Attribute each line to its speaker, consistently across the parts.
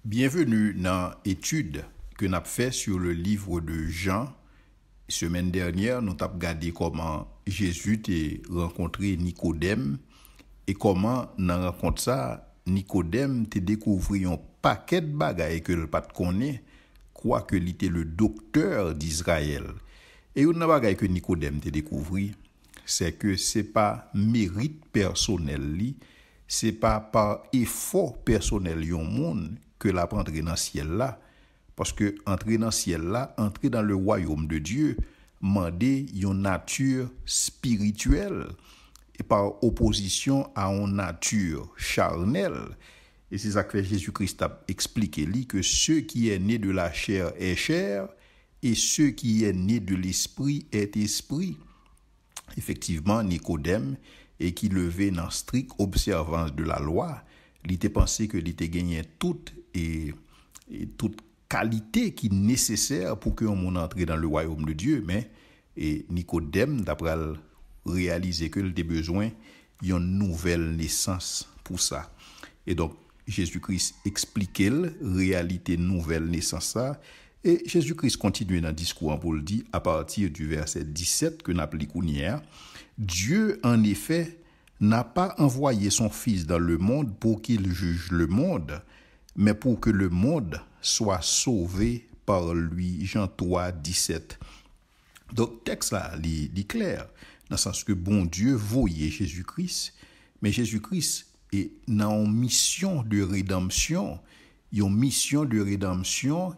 Speaker 1: Bienvenue dans l'étude que nous avons fait sur le livre de Jean. Semaine dernière, nous avons regardé comment Jésus a rencontré Nicodème et comment, dans la rencontre ça, Nicodème a découvert un paquet de bagailles que le pas connaît, quoique il était le docteur d'Israël. Et une bagaille que Nicodème a découvert, c'est que ce n'est pas mérite personnel, ce n'est pas par effort personnel du monde que la entrer dans le ciel là, parce que entrer dans le ciel là, entrer dans le royaume de Dieu, demander une nature spirituelle et par opposition à une nature charnelle. Et c'est ça que Jésus-Christ a expliqué que ce qui est né de la chair est chair et ce qui est né de l'esprit est esprit. Effectivement, Nicodème, et qui levait dans stricte observance de la loi, il était pensé que il était gagné toute qualité qui est nécessaire pour que on entre dans le royaume de Dieu, mais Nicodème d'après réaliser que il a besoin d'une nouvelle naissance pour ça. Et donc Jésus-Christ expliquait la réalité nouvelle naissance ça, et Jésus-Christ continue dans le discours pour le dire à partir du verset 17 que nous appelons hier. Dieu en effet n'a pas envoyé son Fils dans le monde pour qu'il juge le monde, mais pour que le monde soit sauvé par lui. Jean 3, 17. Donc, texte là, il est clair, dans le sens que bon Dieu voyait Jésus-Christ, mais Jésus-Christ est dans une mission de rédemption,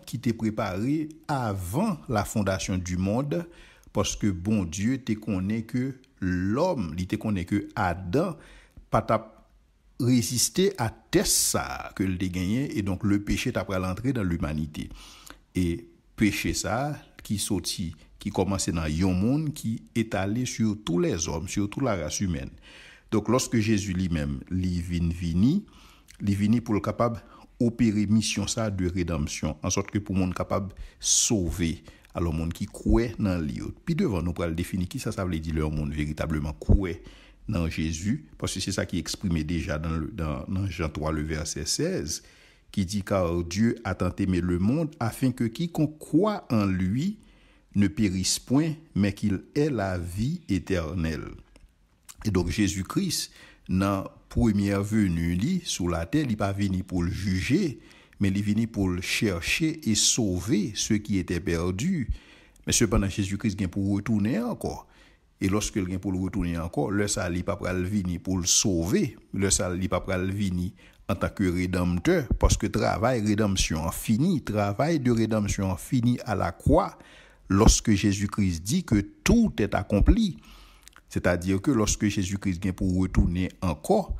Speaker 1: qui était préparée avant la fondation du monde, parce que bon Dieu te connaît que l'homme, il te connaît que Adam, pas t'a résister à test ça que le gagné, et donc le péché t'a pris l'entrée dans l'humanité. Et péché ça qui commençait dans un monde qui est allé sur tous les hommes, sur toute la race humaine. Donc lorsque Jésus lui-même il vini pour le capable opérer mission ça de rédemption, en sorte que pour monde capable sauver alors monde qui croit dans lui. Puis devant nous pour le définir qui ça veut dire le monde véritablement croit dans Jésus, parce que c'est ça qui est exprimé déjà dans Jean 3 le verset 16 qui dit car Dieu a tant aimé le monde afin que quiconque croit en lui ne périsse point mais qu'il ait la vie éternelle. Et donc Jésus-Christ dans première venue sur la terre, il pas venu pour le juger, mais il est venu pour le chercher et sauver ceux qui étaient perdus. Mais cependant, Jésus-Christ vient pour retourner encore. Et lorsque il vient pour le retourner encore, le salut n'est pas pour le venir pour le sauver. Le salut n'est pas pour le venir en tant que rédempteur, parce que travail de rédemption fini à la croix, lorsque Jésus-Christ dit que tout est accompli. C'est-à-dire que lorsque Jésus-Christ vient pour retourner encore,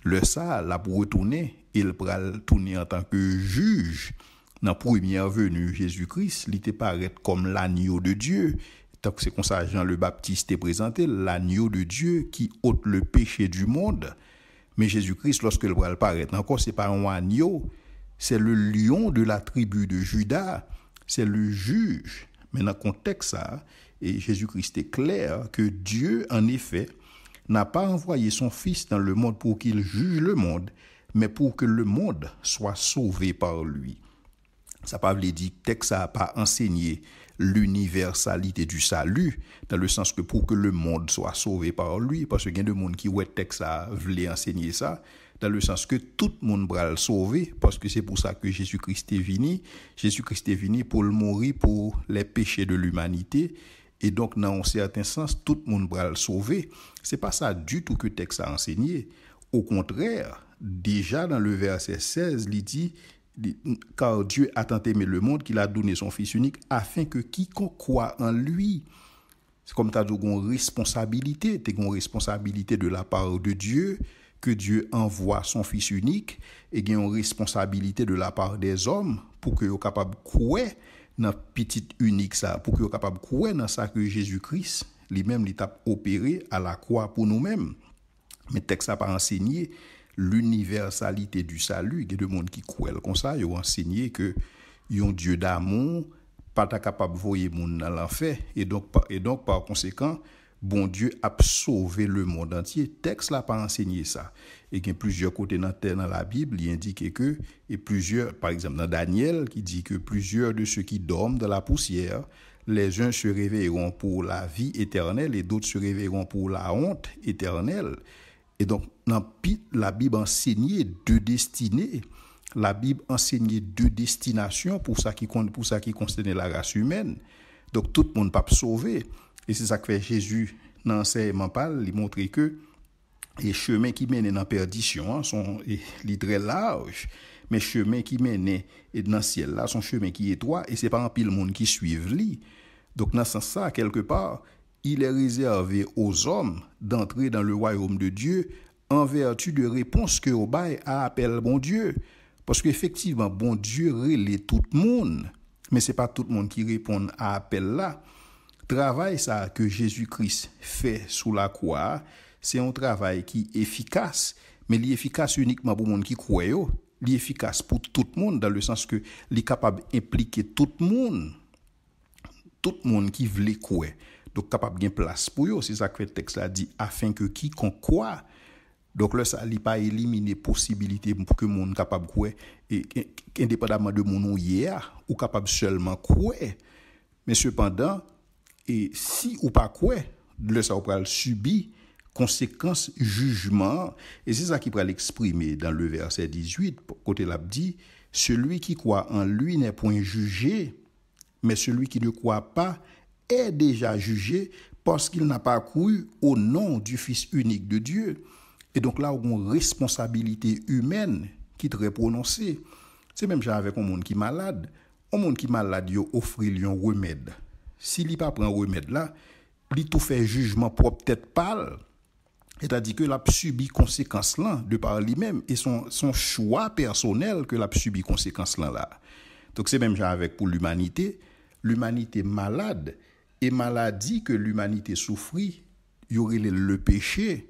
Speaker 1: le salut là pour retourner, il va tourner en tant que juge. Dans la première venue, Jésus-Christ, il était paraître comme l'agneau de Dieu. Donc c'est comme ça Jean le Baptiste est présenté, l'agneau de Dieu qui ôte le péché du monde. Mais Jésus-Christ, lorsqu'il va paraître encore, c'est pas un agneau, c'est le lion de la tribu de Juda, c'est le juge. Mais dans le contexte ça, et Jésus-Christ est clair que Dieu, en effet, n'a pas envoyé son Fils dans le monde pour qu'il juge le monde, mais pour que le monde soit sauvé par lui. Ça ne veut pas dire que le texte n'a pas enseigné l'universalité du salut, dans le sens que pour que le monde soit sauvé par lui, parce qu'il y a des gens qui le texte voulaient enseigner ça, dans le sens que tout le monde va le sauver, parce que c'est pour ça que Jésus-Christ est venu. Jésus-Christ est venu pour le mourir pour les péchés de l'humanité, et donc dans un certain sens, tout le monde va le sauver. Ce n'est pas ça du tout que le texte a enseigné. Au contraire, déjà dans le verset 16, il dit car Dieu a tant aimé le monde qu'il a donné son Fils unique afin que quiconque croit en lui. C'est comme tu as une responsabilité, tu as une responsabilité de la part de Dieu, que Dieu envoie son Fils unique, et il y a une responsabilité de la part des hommes pour qu'ils soient capables de croire dans petite unique ça, pour qu'ils soient capables de croire dans ça que Jésus-Christ lui-même l'a opéré à la croix pour nous-mêmes. Mais le texte n'a pas enseigné l'universalité du salut. Il y a des gens qui croient comme ça, ils ont enseigné que un Dieu d'amour pas capable de voyer monde dans l'enfer, et donc par conséquent bon Dieu a sauvé le monde entier. Texte là pas enseigné ça. Et qu'il y a plusieurs côtés dans la Bible, il indique que, et plusieurs, par exemple dans Daniel, qui dit que plusieurs de ceux qui dorment dans la poussière, les uns se réveilleront pour la vie éternelle et d'autres se réveilleront pour la honte éternelle. Et donc, dans la Bible enseignait deux destinées. La Bible enseignait deux destinations pour ça qui concernait la race humaine. Donc, tout le monde pas sauvé. Et c'est ça que fait Jésus dans l'enseignement parle, il montre que les chemins qui mènent dans la perdition sont très larges. Mais les chemins qui mènent dans le ciel là sont chemins qui étroits et c'est pas un pile monde qui suivent lui. Donc, dans ce sens-là, quelque part, il est réservé aux hommes d'entrer dans le royaume de Dieu en vertu de réponse que au bail a appel bon Dieu. Parce qu'effectivement, bon Dieu relaie tout le monde, mais ce n'est pas tout le monde qui répond à appel là. Travail ça que Jésus-Christ fait sous la croix, c'est un travail qui est efficace, mais il est efficace uniquement pour le monde qui croit. Il est efficace pour tout le monde dans le sens que il est capable d'impliquer tout le monde qui veut croire. Donc capable de place pour eux, c'est ça que le texte là dit afin que quiconque croit. Donc là ça n'a pas éliminé possibilité pour que monde capable croire et indépendamment de mon hier ou capable seulement croire. Mais cependant et si ou pas croire, le ça va subir conséquences jugement et c'est ça qui va l'exprimer dans le verset 18 côté là dit celui qui croit en lui n'est point jugé mais celui qui ne croit pas est déjà jugé parce qu'il n'a pas cru au nom du Fils unique de Dieu. Et donc là, on a une responsabilité humaine qui est très prononcée. C'est même genre avec un monde qui est malade. Un monde qui est malade, il offre lui un remède. S'il n'y a pas un remède là, il tout fait jugement propre tête pâle. C'est-à-dire que l'a subi conséquences là de par lui-même et son choix personnel que l'a subi conséquences là. Donc c'est même genre avec pour l'humanité malade et maladie que l'humanité souffrit, il y aurait le péché.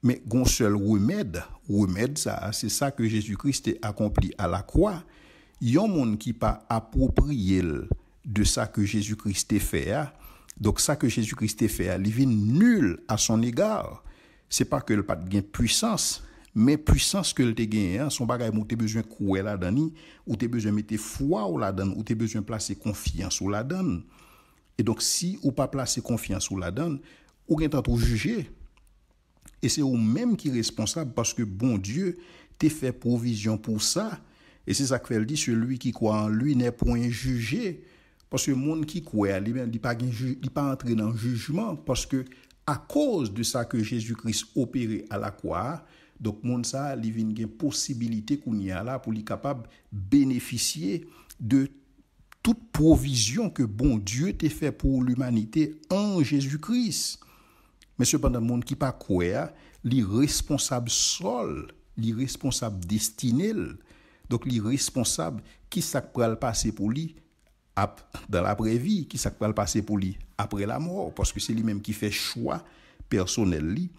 Speaker 1: Mais gon seul remède ça, c'est ça que Jésus-Christ a accompli à la croix. Il y a un monde qui pas approprié de ça que Jésus-Christ a fait. Donc ça que Jésus-Christ a fait, il vient nul à son égard. C'est pas que le pas de puissance, mais puissance que le te gagne, son bagage où tu besoin croire là-dedans, ou tu besoin mettre foi là-dedans, ou tu besoin placer confiance là-dedans. Et donc si ou pas placer confiance là-dedans, ou gen tant juger. Et c'est vous-même qui est responsable parce que bon Dieu t'a fait provision pour ça. Et c'est ça qu'il dit, celui qui croit en lui n'est point jugé. Parce que le monde qui croit, il n'est pas entré dans le jugement. Parce que à cause de ça que Jésus-Christ opéré à la croix, donc monde ça, il vient une possibilité qu'on y a là pour lui capable bénéficier de toute provision que bon Dieu t'a fait pour l'humanité en Jésus-Christ. Mais cependant, le monde qui pas croire, l'irresponsable sol, l'irresponsable destiné, donc l'irresponsable qui ça va le passer pour lui dans l'après-vie, qui ça va le passer pour lui après la mort, parce que c'est lui-même qui fait choix personnel lui.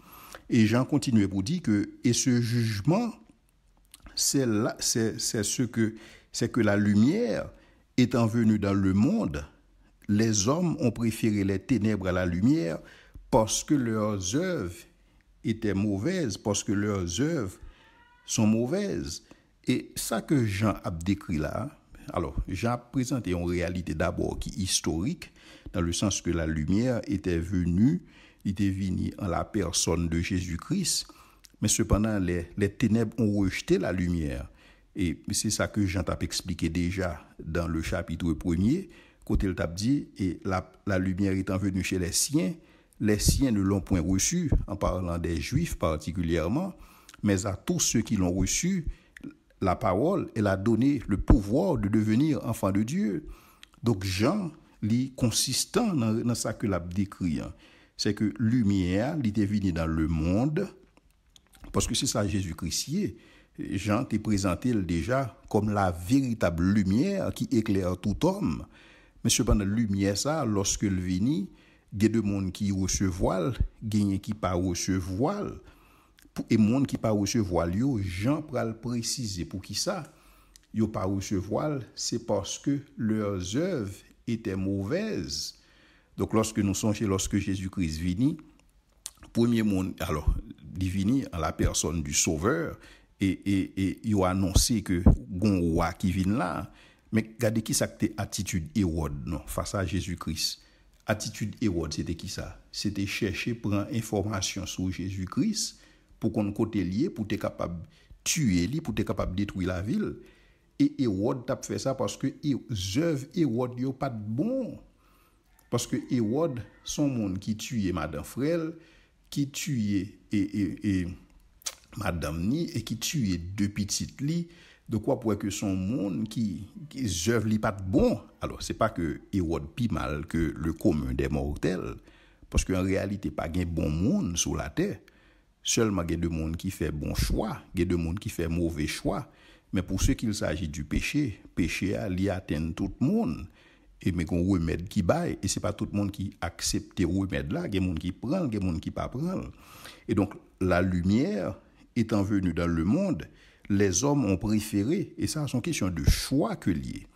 Speaker 1: Et Jean continue pour dire que et ce jugement, c'est que la lumière étant venue dans le monde, les hommes ont préféré les ténèbres à la lumière. Parce que leurs œuvres étaient mauvaises, parce que leurs œuvres sont mauvaises. Et ça que Jean a décrit là, alors Jean a présenté une réalité d'abord qui est historique, dans le sens que la lumière était venue en la personne de Jésus-Christ, mais cependant les ténèbres ont rejeté la lumière. Et c'est ça que Jean t'a expliqué déjà dans le chapitre 1er, côté il t'a dit, et la lumière étant venue chez les siens ne l'ont point reçu, en parlant des Juifs particulièrement, mais à tous ceux qui l'ont reçu, la parole, elle a donné le pouvoir de devenir enfant de Dieu. Donc Jean, li consistant dans ça que l'a décrit, c'est que lumière, il était venu dans le monde, parce que c'est ça Jésus-Christ. Jean t'a présenté déjà comme la véritable lumière qui éclaire tout homme. Mais cependant, lumière ça, lorsque le vini, il y a des gens qui recevoir, il y a qui pas recevoir. Et monde qui pas recevoir, Jean pral préciser pour qui ça, yo pas recevoir, c'est parce que leurs œuvres étaient mauvaises. Donc lorsque nous songeons, lorsque Jésus-Christ vini, premier monde, alors, il vini en la personne du Sauveur, et il a annoncé que gon roi qui vient là, mais regardez qui ça que attitude Hérode non face à Jésus-Christ. Attitude Hérode, c'était qui ça? C'était chercher prendre information sur Jésus-Christ pour qu'on côté lié pour être capable de tuer lui, pour être capable de détruire la ville. Et Hérode t'a fait ça parce que les œuvres Hérode yo pas de bon. Parce que Hérode, son monde qui tuait Madame Frel, qui tuait et Madame Ni et qui tuait deux petites li, de quoi pour que son monde qui œuvre li pas de bon. Alors c'est pas que Hérode pi mal que le commun des mortels, parce qu'en réalité pas gain bon monde sur la terre. Seulement il y a des monde qui fait bon choix, il y a des monde qui fait mauvais choix. Mais pour ceux qu'il s'agit du péché a li atteint tout le monde. Et mais qu'on remède qui baille et c'est pas tout le monde qui accepte remède là, il y a des monde qui prend, il y a des monde qui pas prend. Et donc la lumière étant venue dans le monde, les hommes ont préféré, et ça c'est une question de choix que lié.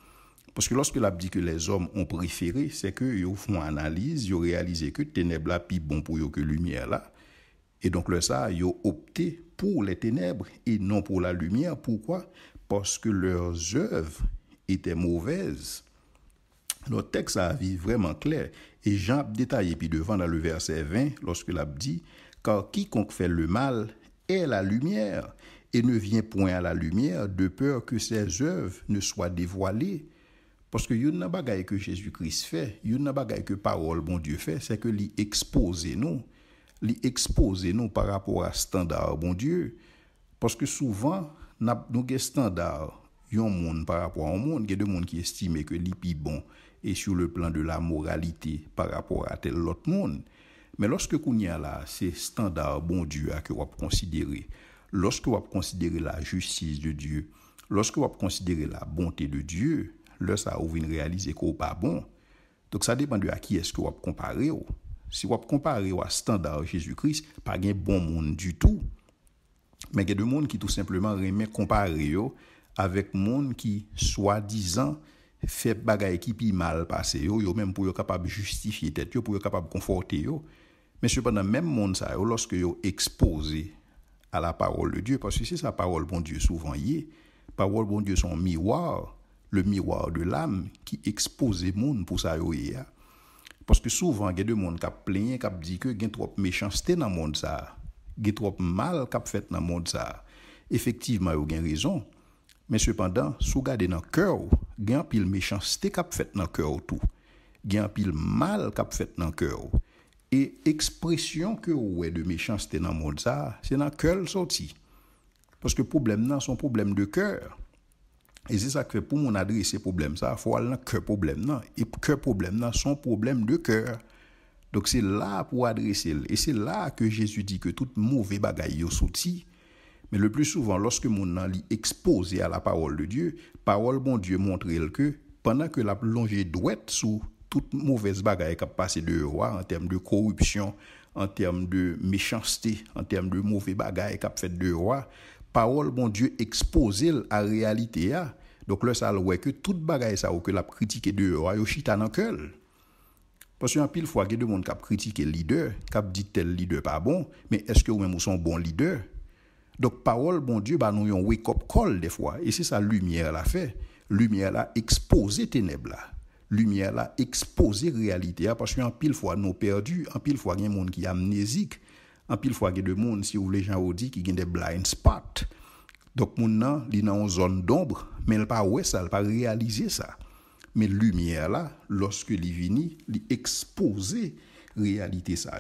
Speaker 1: Parce que lorsque l'a dit que les hommes ont préféré, c'est que ils font analyse, ils ont réalisé que ténèbres là plus bon pour eux que lumière là. Et donc là ça, ils ont opté pour les ténèbres et non pour la lumière. Pourquoi? Parce que leurs œuvres étaient mauvaises. Notre texte a vu vraiment clair. Et Jean a détaillé puis devant dans le verset 20, lorsque l'a dit, car quiconque fait le mal est la lumière et ne vient point à la lumière de peur que ses œuvres ne soient dévoilées. Parce que yon nan bagay que Jésus-Christ fait, yon nan bagay que parole bon Dieu fait, c'est que li expose nous par rapport à standard bon Dieu. Parce que souvent, nous gen standard yon monde par rapport au monde, il y a des monde qui estiment que li pi bon et sur le plan de la moralité par rapport à tel autre monde. Mais lorsque kounya là, c'est standard bon Dieu à que vous considérer, lorsque vous considérez la justice de Dieu, lorsque vous considérez la bonté de Dieu, là ça vous vient réaliser qu'on pas bon. Donc ça dépend de à qui est-ce que vous comparez. Si vous comparez au standard Jésus-Christ, pas un bon monde du tout. Mais il y a des monde qui tout simplement remet comparer avec monde qui soi-disant fait bagay qui pi mal passé yo même pour yo capable justifier tête yo pour yo capable conforter yo. Mais cependant même monde ça lorsque yo exposé à la parole de Dieu, parce que c'est sa parole bon Dieu souvent y parole bon Dieu son miroir, le miroir de l'âme qui expose monde pour ça yo y. Parce que souvent il y a des monde qui plaint qui dit que gen trop méchanceté dans monde ça, gen trop mal qui fait dans monde ça. Effectivement yo gen raison. Mais cependant, si vous regardez dans le cœur, il y a un pile méchanceté qui a fait dans le cœur tout. Il y a un pile mal qui a fait dans le cœur. Et expression que vous avez de méchanceté dans le monde, c'est dans le cœur sorti. Parce que le problème, c'est un problème de cœur. Et c'est ça que pour mon adresser problème, il faut aller dans le cœur problème. Et le cœur problème, c'est un problème de cœur. Donc c'est là pour adresser. Et c'est là que Jésus dit que tout mauvais bagaille est sorti. Mais le plus souvent, lorsque mon lit exposé à la parole de Dieu, parole bon Dieu montre que pendant que la plongée doit être sous toute mauvaise bagaille qui a passé de roi en termes de corruption, en termes de méchanceté, en termes de mauvais bagaille qui a fait de roi, parole bon Dieu exposé à la réalité. Donc là, ça voit que toute bagaille ça ou que la critique de roi, yo chita dans cœur. Parce qu'un pile fois, il y a des gens qui critiquent le leader, qui dit tel leader pas bon, mais est-ce que vous-même vous sont bon leader? Donc, parole, bon Dieu, nous yon wake up call des fois. Et c'est ça, lumière l'a fait. Lumière l'a exposé ténèbres là. Lumière l'a exposé réalité. Parce qu'en pile fois, nous perdus. En pile fois, il y a des gens qui sont amnésiques. En pile fois, il y a des gens, si vous les gens ont dit, qui ont des blind spots. Donc, mon nan, il est dans une zone d'ombre, mais il n'a pas ouais ça, il n'a pas réalisé ça. Mais lumière là, lorsque il vient, il exposé réalité ça.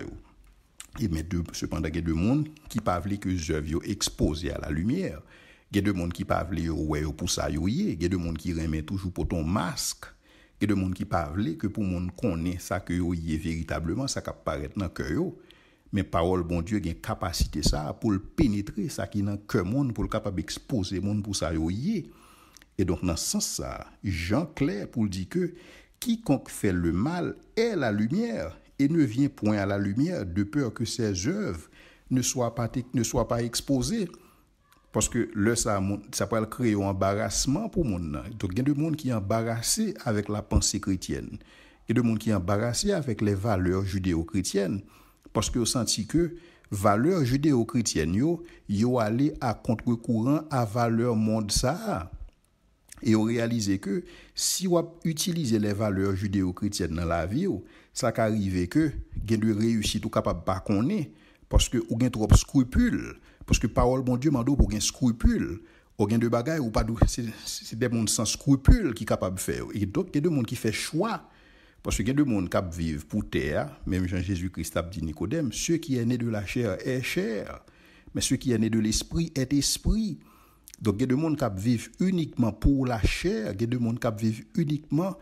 Speaker 1: Et mais cependant, il y a des gens qui ne peuvent pas que les œuvres exposées à la lumière. Il y a des gens qui ne peuvent pas pour ça. Il y a des gens qui remettent toujours pour ton masque. Il y a des gens qui ne peuvent pas que pour monde connaît ça que est véritablement, ça qui apparaît dans le cœur. Mais parole, bon Dieu, a une capacité ça pour le pénétrer, ça qui est dans le cœur monde, pour le capable d'exposer monde pour ça. Et donc, dans ce sens-là, Jean clair pour dire que quiconque fait le mal est la lumière. Et ne vient point à la lumière de peur que ses œuvres ne soient pas exposées. Parce que là, ça peut créer un embarrassement pour le monde. Donc, il y a des gens qui sont embarrassés avec la pensée chrétienne. et de monde qui est embarrassé avec les valeurs judéo-chrétiennes parce que ont senti que valeurs judéo-chrétiennes yo allé à contre-courant à valeur monde ça. Et on réalisé que si on utilise les valeurs judéo-chrétiennes dans la vie, ça qu'arrive que gen de réussite ou capable pas connaître parce que ou gen trop scrupule parce que parole bon Dieu mando pour gen scrupule ou gen de bagaille ou pas c'est des monde sans scrupule qui capable faire et donc il y a des monde qui fait choix parce que il y a des monde qui vivent pour terre même Jean Jésus-Christ a dit Nicodème ceux qui est né de la chair est chair mais ceux qui est né de l'esprit est esprit. Donc, il y a des gens qui vivent uniquement pour la chair, il y a des gens qui vivent uniquement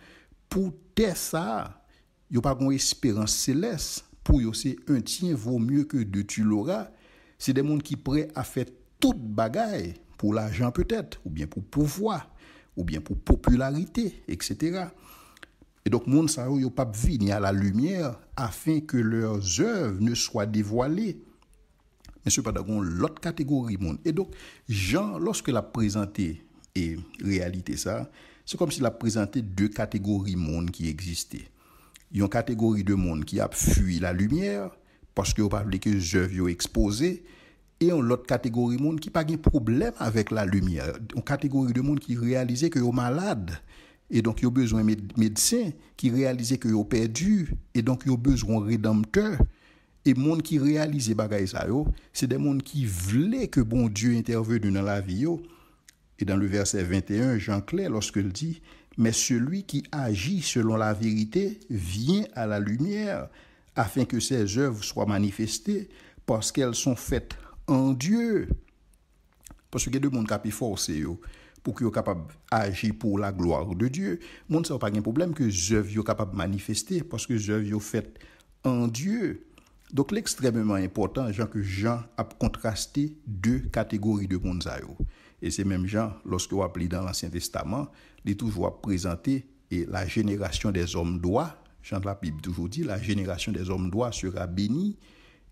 Speaker 1: pour terre ça. Il n'y a pas une espérance céleste. Pour eux, c'est un tien vaut mieux que deux tu l'auras. C'est des gens qui sont prêts à faire toute bagaille pour l'argent peut-être, ou bien pour pouvoir, ou bien pour popularité, etc. Et donc, les gens ne sont pas venus à la lumière afin que leurs œuvres ne soient dévoilées. Mais cependant, l'autre catégorie monde. Et donc, Jean, lorsque l'a présenté et réalité ça, c'est comme s'il a présenté deux catégories monde qui existaient. Il y a une catégorie de monde qui a fui la lumière parce que vous parlez que les œuvres sont exposées, et une autre catégorie de monde qui n'a pas de problème avec la lumière. Une catégorie de monde qui réalisait que sont malades. Et donc, ils ont besoin de médecins qui réalisaient que sont perdus. Et donc, ils ont besoin de rédempteurs. Et les gens qui réalisent ces bagages, c'est des gens qui voulaient que bon Dieu intervienne dans la vie. Et dans le verset 21, Jean clair, lorsqu'il dit, mais celui qui agit selon la vérité vient à la lumière afin que ses œuvres soient manifestées parce qu'elles sont faites en Dieu. Parce qu'il y a des gens qui ont forcé pour qu'ils soient capables d'agir pour la gloire de Dieu. Les gens n'ont pas de problème que les œuvres soient capables de manifester parce que les œuvres sont faites en Dieu. Donc, l'extrêmement important, Jean a contrasté deux catégories de monde. Et c'est même Jean, lorsque vous appelez dans l'Ancien Testament, il toujours présenté et la génération des hommes droits. Jean de la Bible toujours dit, la génération des hommes droits sera bénie.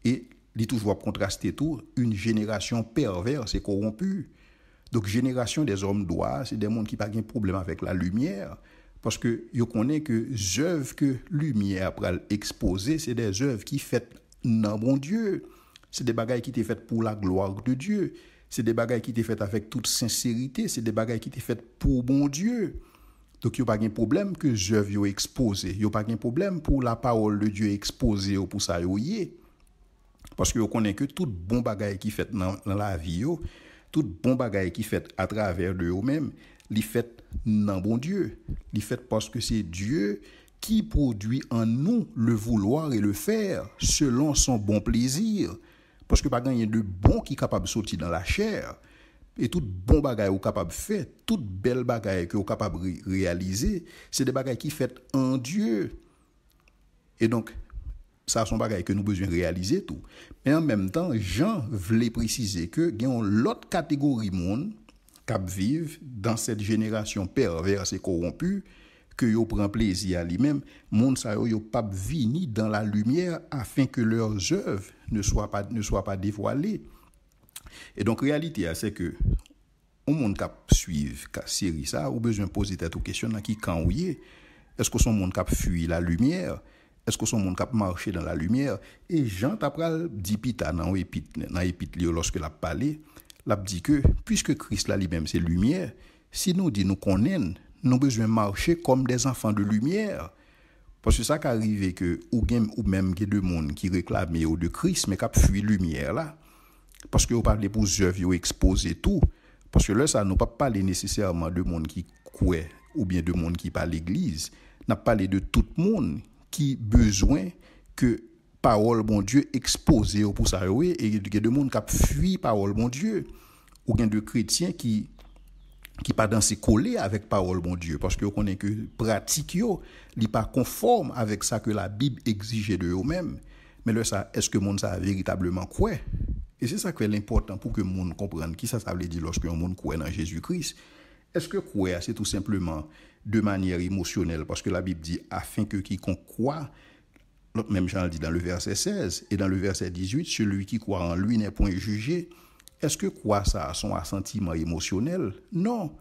Speaker 1: Et il toujours contrasté tout, une génération perverse et corrompue. Donc, génération des hommes droits, c'est des gens qui n'ont pas de problème avec la lumière. Parce que vous connaissez que les œuvres que lumière a exposées, c'est des œuvres qui faites non bon Dieu. C'est des bagailles qui étaient faites pour la gloire de Dieu. C'est des bagailles qui étaient faites avec toute sincérité. C'est des bagailles qui étaient faites pour bon Dieu. Donc, il n'y a pas de problème que les œuvres soient exposées. Il n'y a pas de problème pour la parole de Dieu exposée ou pour ça. Parce que vous connaissez que toute bon bagaille qui fait dans la vie, toute bon bagaille qui fait à travers de eux-mêmes, les fait non bon Dieu. Les fait parce que c'est Dieu qui produit en nous le vouloir et le faire selon son bon plaisir. Parce que pas gagner de bon qui est capable de sortir dans la chair. Et tout bon bagaille ou capable de faire, toute belle bagaille que vous capable de réaliser, c'est des bagailles qui fait en Dieu. Et donc, ça sont des bagailles que nous besoin réaliser tout. Mais en même temps, Jean voulait préciser que il y a l'autre catégorie de monde qui vivent dans cette génération perverse et corrompue, que yo prend plaisir à lui-même, monde ça yo pas vini dans la lumière afin que leurs œuvres ne soient pas dévoilées. Et donc réalité c'est que au monde qui suivre série ça, ou besoin poser tête aux questions qui quand ou est-ce que son monde qui fuit la lumière, est-ce que son monde qui marcher dans la lumière. Et Jean t'apral dit pita dans épître lorsque l'a parlé, l'a dit que puisque Christ là lui-même c'est lumière, si nous dit nous connaissons, nous avons besoin de marcher comme des enfants de lumière. Parce que ça qui arrive que ou même que deux monde qui réclament de Christ mais qui fuit lumière là. Parce que vous parlez pour les œuvres exposer tout. Parce que là ça nous pas parler nécessairement de monde qui croit ou bien de monde qui parle l'église. N'a parlé de tout le monde qui besoin que parole bon Dieu exposée pour ça et il y a des monde qui fuit parole bon Dieu ou bien de chrétiens qui pas dans ses collés avec parole bon Dieu parce que vous connaissez que pratique yo li pas conforme avec ça que la Bible exigeait de eux-mêmes. Mais là ça est-ce que monde ça véritablement croit? Et c'est ça qui est l'important pour que monde comprenne qui ça veut dire lorsque un monde croit dans Jésus-Christ. Est-ce que croire c'est tout simplement de manière émotionnelle parce que la Bible dit afin que quiconque croit, même Jean le dit dans le verset 16 et dans le verset 18, celui qui croit en lui n'est point jugé. Est-ce que croire ça a son assentiment émotionnel? Non.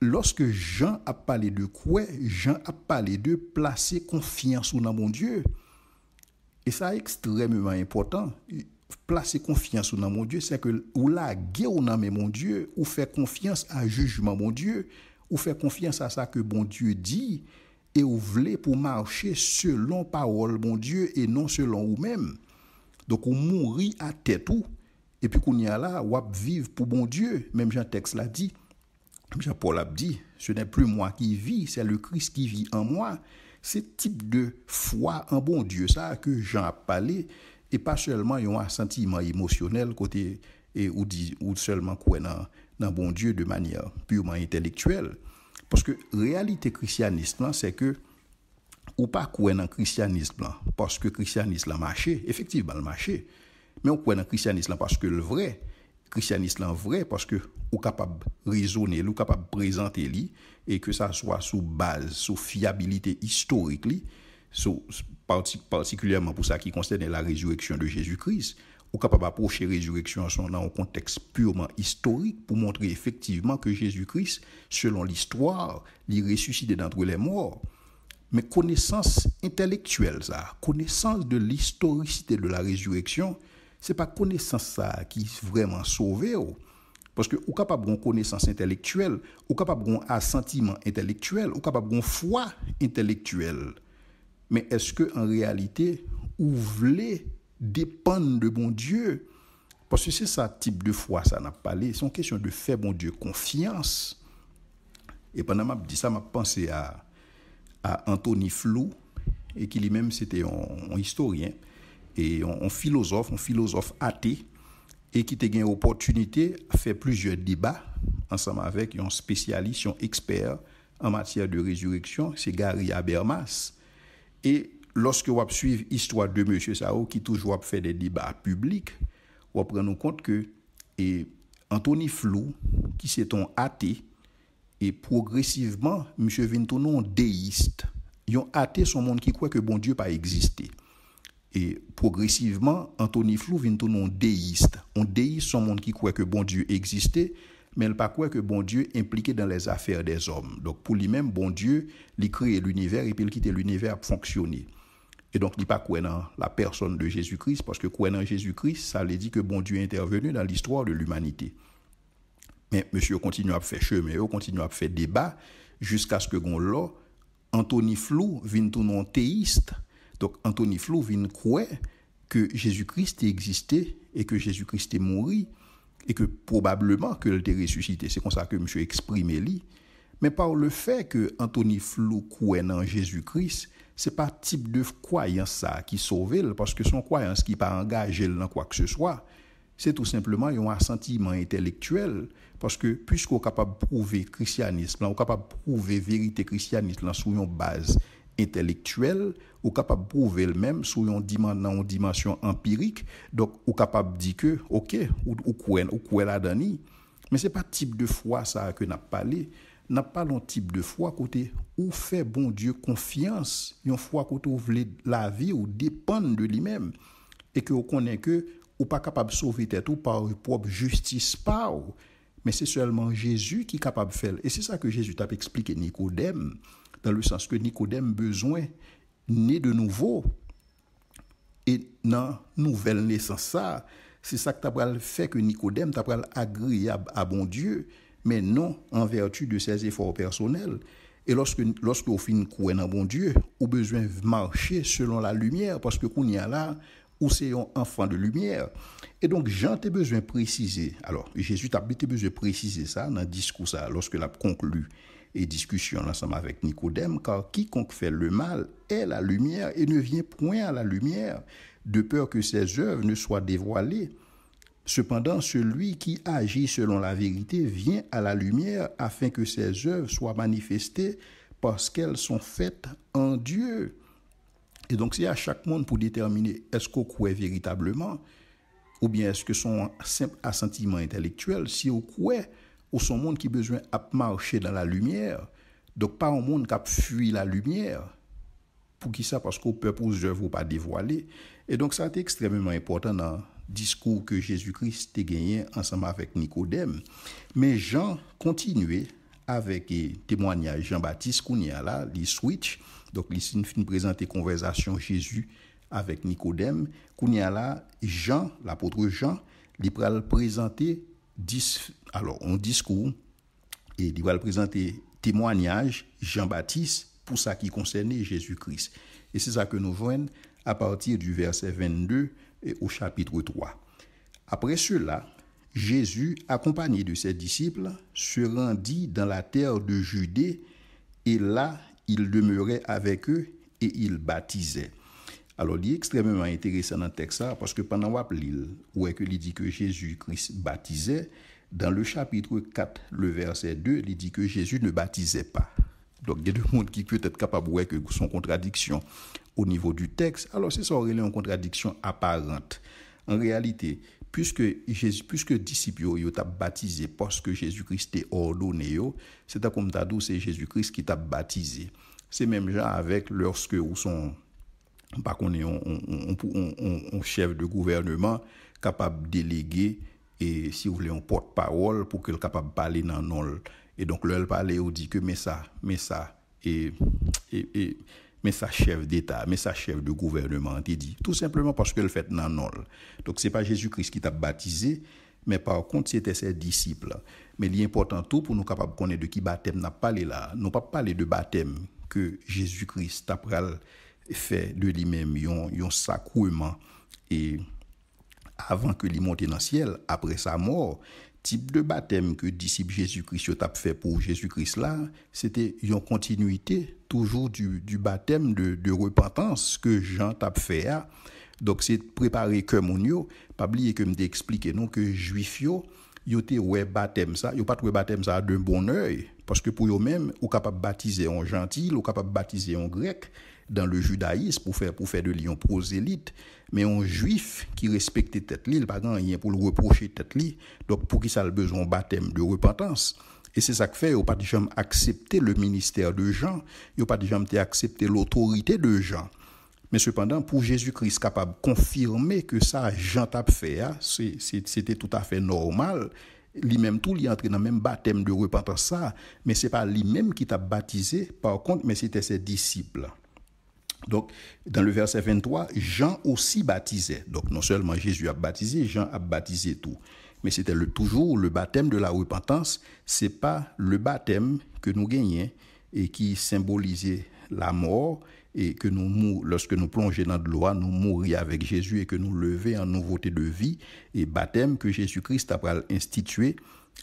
Speaker 1: lorsque Jean a parlé de quoi, Jean a parlé de placer confiance dans mon Dieu. Et ça est extrêmement important. Placer confiance dans mon Dieu, c'est que ou la guerre dans mon Dieu, ou faire confiance à jugement mon Dieu, ou faire confiance à ça que bon Dieu dit, et ou voulez pour marcher selon parole mon Dieu et non selon vous-même. Donc on mourit à tête ou, et puis qu'on y a là, ou vivre pour bon Dieu. Même Jean texte l'a dit, Jean-Paul a dit, ce n'est plus moi qui vis, c'est le Christ qui vit en moi. C'est type de foi en bon Dieu, ça que Jean a parlé, et pas seulement un sentiment émotionnel côté et ou seulement quoi dans bon Dieu de manière purement intellectuelle. Parce que réalité christianisme là, c'est que ou pas quoi dans christianisme là, parce que christianisme a marché, effectivement le marché. Mais on croit dans christianisme là parce que le vrai christianisme là vrai parce que ou capable raisonner, ou capable présenter li et que ça soit sous base, sous fiabilité historique li, particulièrement pour ça qui concerne la résurrection de Jésus-Christ, ou capable d'approcher la résurrection dans un contexte purement historique pour montrer effectivement que Jésus-Christ, selon l'histoire, il est ressuscité d'entre les morts. Mais connaissance intellectuelle, ça, connaissance de l'historicité de la résurrection, c'est pas connaissance ça qui vraiment sauvé. Parce que ou capable de connaissance intellectuelle, ou capable de assentiment intellectuel, ou capable de foi intellectuelle. Mais est-ce que en réalité, vous voulez dépendre de bon Dieu? Parce que c'est ça type de foi, ça n'a pas parlé. C'est une question de faire bon Dieu confiance. Et pendant que je dis ça, je pensé à Anthony Flew, et qui lui-même c'était un historien, et un philosophe athée, et qui a eu l'opportunité de faire plusieurs débats ensemble avec un spécialiste, un expert en matière de résurrection, c'est Gary Habermas. Et lorsque vous suivez l'histoire de M. Sao, qui toujours fait des débats publics, vous prenez compte que Anthony Flew, qui c'est un athée, et progressivement, M. Vintonon déiste. Un athée, son monde qui croit que bon Dieu pas existé. Et progressivement, Anthony Flew Vintonon déiste. On déiste, son monde qui croit que bon Dieu existait, mais il ne pas croit que bon Dieu est impliqué dans les affaires des hommes. Donc pour lui-même, bon Dieu, il crée l'univers et puis il quitte l'univers pour fonctionner. Et donc il ne pas croit dans la personne de Jésus-Christ, parce que croire dans Jésus-Christ, ça veut dire que bon Dieu est intervenu dans l'histoire de l'humanité. Mais monsieur continue à faire chemin, continue à faire débat, jusqu'à ce que là, Anthony Flew vienne tout non théiste. Donc Anthony Flew vient croire que Jésus-Christ existait et que Jésus-Christ est mort et que probablement qu'il était ressuscité. C'est comme ça que monsieur exprime lui. Mais par le fait que Anthony Flew croit en Jésus-Christ, c'est pas type de croyance ça qui sauve, parce que son croyance qui pas engagé dans quoi que ce soit. C'est tout simplement un assentiment intellectuel, parce que puisqu'on est capable de prouver le christianisme, on est capable de prouver la vérité christianisme sur une base intellectuelle, on est capable de prouver le même sur une dimension empirique, donc on est capable de dire que, ok, ou quoi là-dedans. Mais ce n'est pas le type de foi ça que nous avons parlé. Nous n'avons pas le type de foi côté où fait bon Dieu confiance, une foi côté où voulez la vie ou dépendre de lui-même, et que vous connaissez que ou pas capable de sauver tête ou par propre justice par ou. Mais c'est seulement Jésus qui est capable de faire. Et c'est ça que Jésus t'a expliqué Nicodème, dans le sens que Nicodème besoin né de nouveau. Et dans nouvelle naissance ça, c'est ça que t'as fait que Nicodème t'a agréable à bon Dieu, mais non en vertu de ses efforts personnels. Et lorsque vous finissez croire dans bon Dieu, vous avez besoin de marcher selon la lumière, parce que qu'on y a là, ou c'est un enfant de lumière. Et donc, Jean a besoin de préciser. Alors, Jésus a besoin de préciser ça dans le discours, ça, lorsqu'il a conclu et discussion ensemble avec Nicodème, car quiconque fait le mal est la lumière et ne vient point à la lumière, de peur que ses œuvres ne soient dévoilées. Cependant, celui qui agit selon la vérité vient à la lumière afin que ses œuvres soient manifestées parce qu'elles sont faites en Dieu. Et donc, c'est à chaque monde pour déterminer est-ce qu'on croit véritablement ou bien est-ce que son simple assentiment intellectuel, si on croit, ou son monde qui a besoin de marcher dans la lumière, donc pas un monde qui a fui la lumière. Pour qui ça? Parce qu'au peuple aux œuvres ne pas dévoiler. Et donc, ça a été extrêmement important dans le discours que Jésus-Christ a gagné ensemble avec Nicodème. Mais Jean continuait avec témoignage Jean-Baptiste qu'on y a là, il switch. Donc, il fin présenter conversation Jésus avec Nicodème. Qu'on y a là, Jean, l'apôtre Jean, il va présenter un discours et il va présenter témoignage Jean-Baptiste pour ça qui concernait Jésus-Christ. Et c'est ça que nous voyons à partir du verset 22 au chapitre 3. Après cela, Jésus, accompagné de ses disciples, se rendit dans la terre de Judée et là, il demeurait avec eux et il baptisait. Alors, il est extrêmement intéressant dans le texte parce que pendant qu'il dit que Jésus-Christ baptisait, dans le chapitre 4, le verset 2, il dit que Jésus ne baptisait pas. Donc, il y a des gens qui peuvent être capables de voir que son contradiction au niveau du texte. Alors, c'est ça, une contradiction apparente. En réalité, puisque disciples ont baptisé parce que Jésus-Christ est ordonné, c'est comme t'as dit, c'est Jésus-Christ qui t'a baptisé. C'est même genre avec lorsque ou son par contre on chef de gouvernement capable de déléguer et si vous voulez un porte-parole pour qu'il capable de parler dans non et donc leur parler on dit que mais ça chef d'État, mais ça chef de gouvernement, t'es dit. Tout simplement parce que le fait non non. Donc c'est pas Jésus-Christ qui t'a baptisé, mais par contre c'était ses disciples. Mais l'important tout pour nous capable de connaître de qui baptême n'a pas parlé là. Nous pas parler de baptême que Jésus-Christ a fait de lui-même un sacrement et avant que lui monte dans le ciel, après sa mort, type de baptême que disciple Jésus-Christ a fait pour Jésus-Christ là, c'était une continuité toujours du baptême de repentance que Jean t'a fait. Donc c'est préparer que mon yo, pas oublier que me d'expliquer non que juif yo te ouais baptême ça, yo pas trouvé baptême ça d'un bon œil parce que pour eux même ou capable baptiser un gentil, ou capable baptiser un grec dans le judaïsme pour faire de lui un prosélyte, mais un juif qui respectait tête li, il pas rien pour le reprocher tête li. Donc pour qui ça a besoin de baptême de repentance. Et c'est ça que fait, il n'a pas jamais accepté le ministère de Jean, il n'a pas jamais accepté l'autorité de Jean. Mais cependant, pour Jésus-Christ capable de confirmer que ça, Jean t'a fait, c'était tout à fait normal. Lui-même, tout, il est entré dans le même baptême de repentance, ça, mais ce n'est pas lui-même qui t'a baptisé, par contre, mais c'était ses disciples. Donc, dans le verset 23, Jean aussi baptisait. Donc, non seulement Jésus a baptisé, Jean a baptisé tout. Mais c'était toujours le baptême de la repentance. Ce n'est pas le baptême que nous gagnons et qui symbolisait la mort et que nous, lorsque nous plongeons dans de l'eau, nous mourions avec Jésus et que nous levions en nouveauté de vie. Et baptême que Jésus-Christ a institué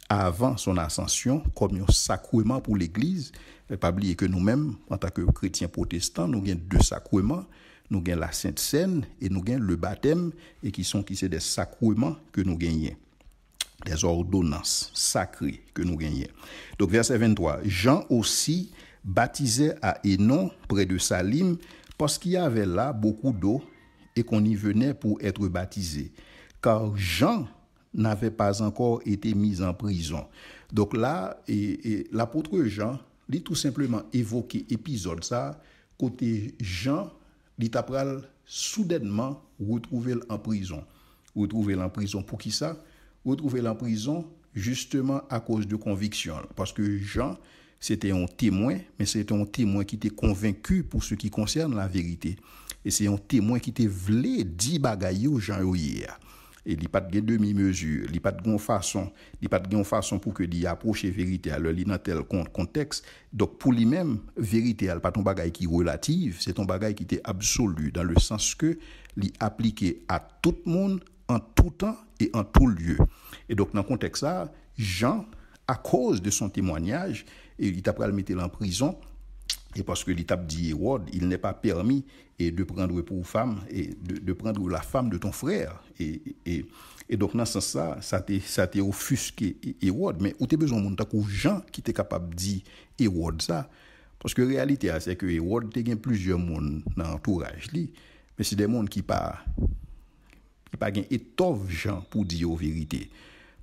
Speaker 1: avant son ascension comme un sacrement pour l'Église. Il ne faut pas oublier que nous-mêmes, en tant que chrétiens protestants, nous avons deux sacrements. Nous avons la Sainte Seine et nous avons le baptême, et qui sont des sacrements que nous gagnons. Des ordonnances sacrées que nous gagnons. Donc, verset 23. Jean aussi baptisait à Hénon, près de Salim, parce qu'il y avait là beaucoup d'eau et qu'on y venait pour être baptisé. Car Jean n'avait pas encore été mis en prison. Donc là, et l'apôtre Jean, il a tout simplement évoqué l'épisode ça, côté Jean, il t'a soudainement retrouvé en prison. Retrouvé en prison pour qui ça? Retrouvé en prison justement à cause de conviction. Parce que Jean, c'était un témoin, mais c'était un témoin qui était convaincu pour ce qui concerne la vérité. Et c'est un témoin qui était voulu dire bagaille aux gens hier. Et il n'y a pas de demi-mesure, il n'y a pas de façon, pour que il approche la vérité à leur dans tel contexte. Donc pour lui-même, vérité, elle pas ton bagaille qui est relative, c'est ton bagaille qui était absolu dans le sens que l'y appliqué à tout le monde en tout temps et en tout lieu. Et donc dans le contexte ça, Jean, à cause de son témoignage, il t'a pas le mettre en prison. Et parce que l'État dit Hérode, il n'est pas permis de prendre pour femme et de prendre la femme de ton frère. Et donc dans ce sens ça t'est offusqué Hérode. Mais où t'es besoin de monde Jean qui t'est capable de dire Hérode ça. Parce que la réalité c'est que Hérode t'es gain plusieurs monde dans l'entourage li, mais c'est des monde qui pas gain étoffe Jean pour dire la vérité.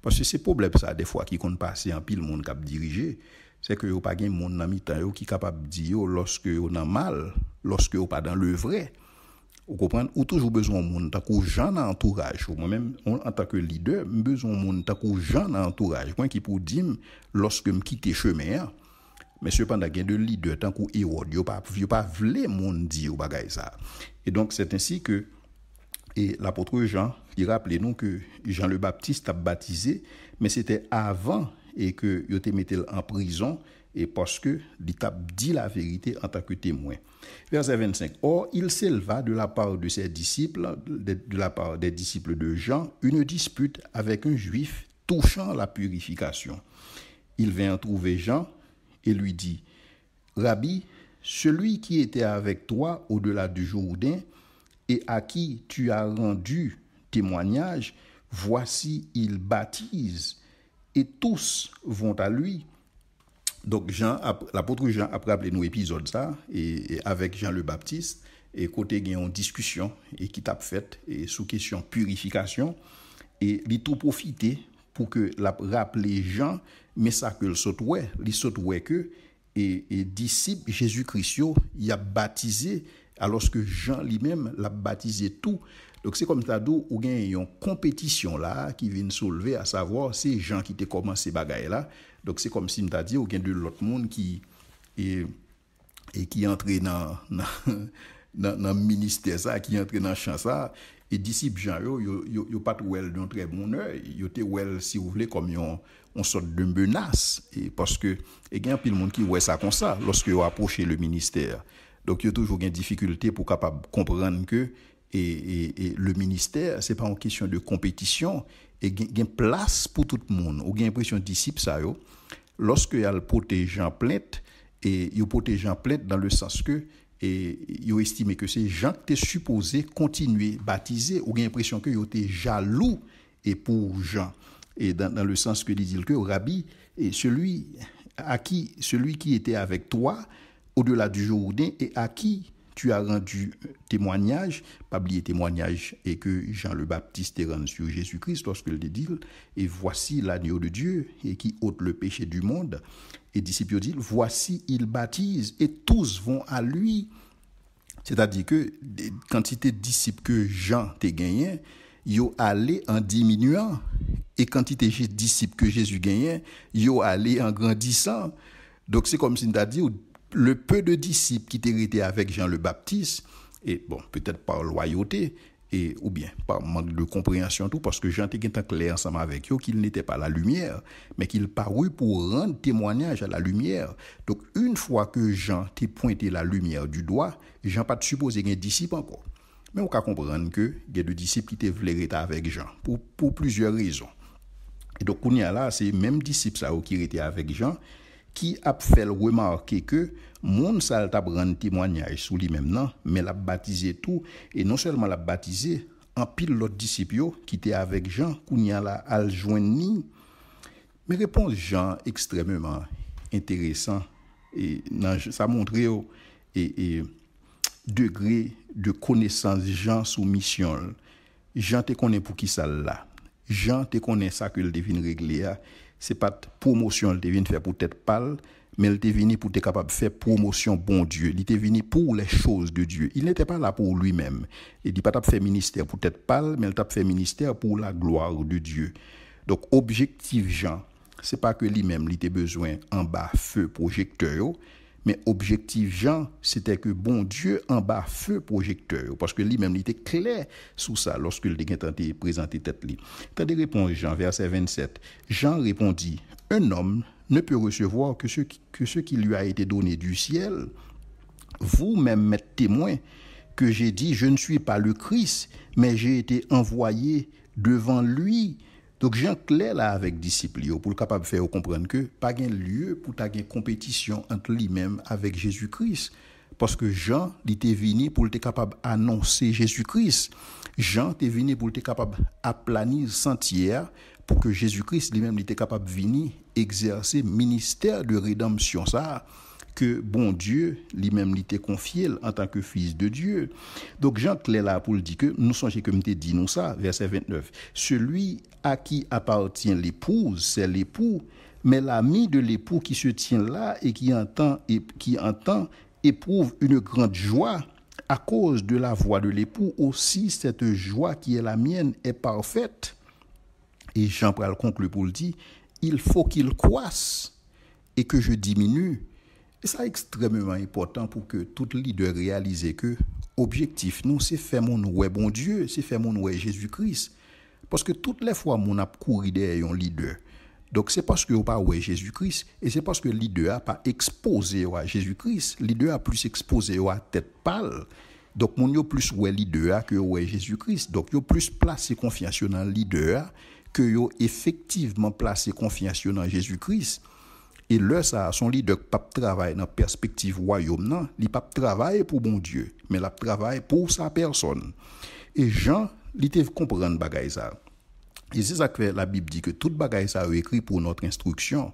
Speaker 1: Parce que c'est problème ça des fois qui compte passer en pile monde cap diriger. C'est que vous pas gain monde dans mi-temps qui capable dire lorsque on a mal, lorsque on pas dans le vrai. Vous comprenez? Ou toujours besoin de monde, tant que gens dans entourage. Moi-même, en tant que leader, besoin de monde, tant que gens dans entourage. Moi qui pour dire, lorsque je quitte chemin, mais cependant, il y a de leaders, tant que Hérode, il n'y a pas voulu monde dire ça. Et donc, c'est ainsi que et l'apôtre Jean, il rappelait nous que Jean le Baptiste a baptisé, mais c'était avant et que il était mis en prison et parce que il a dit la vérité en tant que témoin. Verset 25. Or, il s'éleva de la part de ses disciples, de la part des disciples de Jean, une dispute avec un juif touchant la purification. Il vint trouver Jean et lui dit, Rabbi, celui qui était avec toi au-delà du Jourdain et à qui tu as rendu témoignage, voici, il baptise et tous vont à lui. Donc l'apôtre Jean a rappelé nous épisode ça et avec Jean le Baptiste et côté il y a une discussion et qui t'a fait et sous question purification et il tout profité pour que la rappeler Jean mais ça que le sautouait que et disciple Jésus-Christ il a baptisé alors que Jean lui-même l'a baptisé tout. Donc c'est comme ça d'où il y a une compétition là qui vient soulever à savoir c'est Jean qui t'a commencé bagaille là. Donc c'est comme si m'ta dit il y a de l'autre monde qui et qui entre dans le ministère ça qui entre dans champ ça et disciple Jean yo pas well d'un très bon œil, yo té well si vous voulez comme on sorte de menace et parce que il y a pile monde qui voit ça comme ça lorsque vous approchez le ministère. Donc il y a toujours une difficulté pour capable comprendre que et le ministère c'est pas une question de compétition et il y a place pour tout le monde. Ou il y a l'impression disciple ça yo lorsque il y a le protège en plainte et il protège en plainte dans le sens que et il estime que c'est Jean qui est supposé continuer baptiser ou il y a l'impression que il était jaloux et pour Jean et dans le sens que il dit que Rabbi et celui qui était avec toi au-delà du Jourdain et à qui tu as rendu témoignage, pas oublier témoignage et que Jean le Baptiste est rendu sur Jésus-Christ lorsque il dit et voici l'agneau de Dieu et qui ôte le péché du monde et disciples dit voici il baptise et tous vont à lui. C'est-à-dire que quantité de disciples que Jean t'a gagné, yo allé en diminuant et quantité de disciples que Jésus gagnait, yo allé en grandissant. Donc c'est comme si on t'a dit le peu de disciples qui étaient avec Jean le Baptiste, et bon, peut-être par loyauté, et, ou bien par manque de compréhension, tout, parce que Jean était clair ensemble avec eux qu'il n'était pas la lumière, mais qu'il parut pour rendre témoignage à la lumière. Donc, une fois que Jean t'a pointé la lumière du doigt, Jean pas de supposer qu'il y a un disciple encore. Mais on peut comprendre qu'il y a des disciples qui étaient voulu être avec Jean, pour plusieurs raisons. Et donc, on y a là, c'est même disciples qui étaient avec Jean, qui a fait remarquer que monde ça t'a rendre témoignage sur lui-même non mais l'a baptisé tout et non seulement l'a baptisé en pile l'autre disciple qui était avec Jean kounya la al joindre mais réponse Jean extrêmement intéressant et ça montrait et degré de connaissance Jean sous mission Jean te connaît pour qui ça là Jean te connaît ça que le devine régler c'est pas promotion il devine faire pour tête pâle mais il était venu pour être capable de faire promotion bon Dieu il était venu pour les choses de Dieu il n'était pas là pour lui-même il dit pas t'a fait ministère pour tête pâle mais il t'a fait ministère pour la gloire de Dieu donc objectif Jean c'est pas que lui-même il était besoin en bas feu projecteur mais objectif Jean c'était que bon Dieu en bas feu projecteur parce que lui-même il était clair sur ça lorsqu'il était tenté présenter tête lui. T'as des réponses Jean verset 27. Jean répondit un homme ne peut recevoir que ce qui lui a été donné du ciel. Vous-même m'êtes témoin que j'ai dit je ne suis pas le Christ mais j'ai été envoyé devant lui. Donc Jean clair là avec disciples pour le capable faire comprendre que pas gain lieu pour ta gain compétition entre lui-même avec Jésus-Christ parce que Jean il était venu pour être capable annoncer Jésus-Christ. Jean était venu pour être capable aplanir sentière pour que Jésus-Christ lui-même il était capable venir exercer ministère de rédemption ça que bon Dieu lui-même l'était confié en tant que fils de Dieu. Donc Jean clair là pour le dire que nous songez que m'était dit nous ça verset 29. Celui à qui appartient l'épouse, c'est l'époux, mais l'ami de l'époux qui se tient là et qui entend éprouve une grande joie à cause de la voix de l'époux, aussi cette joie qui est la mienne est parfaite. Et Jean pral conclut pour le dire, il faut qu'il croisse et que je diminue. Et ça est extrêmement important pour que tout leader réalise que objectif nous, c'est faire mon ouais bon Dieu, c'est faire mon ouais Jésus-Christ. Parce que toutes les fois, mon a couru derrière un leader. Donc, c'est parce que vous pas ouais Jésus-Christ et c'est parce que le leader a pas exposé à Jésus-Christ. Le leader a plus exposé à tête pâle. Donc, mon yo plus ouais leader que ouais Jésus-Christ. Donc, yo plus placé confiance dans le leader que yo effectivement placé confiance dans Jésus-Christ. Et là, ça, son leader pas travaille dans la perspective royaume, non. Il pas travaille pour bon Dieu, mais il travaille pour sa personne. Et Jean, il te comprendre bagay ça. Et c'est ça que la Bible dit que toute bagay ça est écrit pour notre instruction,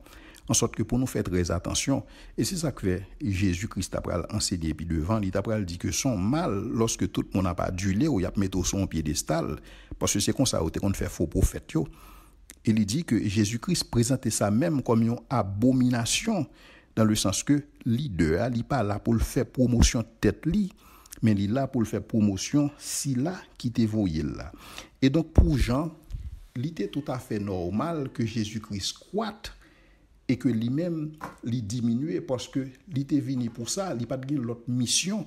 Speaker 1: en sorte que pour nous faire très attention. Et c'est ça que Jésus-Christ a enseigné puis devant, il a dit que son mal, lorsque tout le monde n'a pas adulé ou il a mis son piédestal, parce que c'est comme ça qu'on fait faux prophète. Il dit que Jésus-Christ présentait ça même comme une abomination, dans le sens que leader, il n'est pas là pour le faire promotion tête li, mais il est là pour le faire promotion si là qui te voyé là. Et donc pour Jean, il était tout à fait normal que Jésus-Christ croît et que lui-même il diminue parce que il était venu pour ça, il n'a pas de l'autre mission.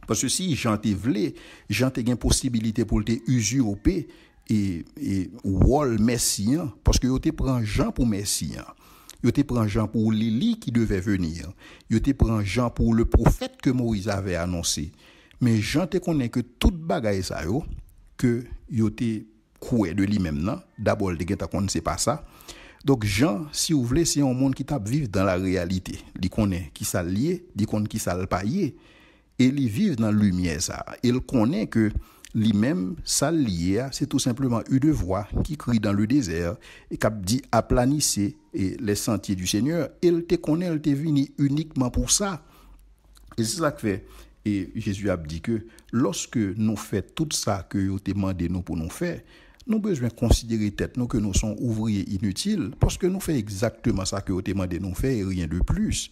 Speaker 1: Parce que si Jean te voulait, Jean te gain possibilité pour te usurper et rôle messian, parce que yo te prend Jean pour messian. Yo te prend Jean pour l'Élie qui devait venir. Yo te prend Jean pour le prophète que Moïse avait annoncé. Mais Jean te connaît que toute bagaille ça yo que yo te koué de lui-même non. D'abord de ta connaît c'est pas ça. Donc Jean, si vous voulez, c'est un monde qui tape vivre dans la réalité. Il connaît qui ça lié, il connaît qui ça le payer et il vit dans la lumière ça. Il connaît que lui-même, ça lié, c'est tout simplement une voix qui crie dans le désert et qui dit aplanissez les sentiers du Seigneur. Il te connaît, il te venu uniquement pour ça. Et c'est ça que fait. Et Jésus a dit que lorsque nous faisons tout ça que vous demandez nous pour nous faire, nous avons besoin de considérer tête nous que nous sommes ouvriers inutiles parce que nous faisons exactement ça que vous demandez nous faire et rien de plus.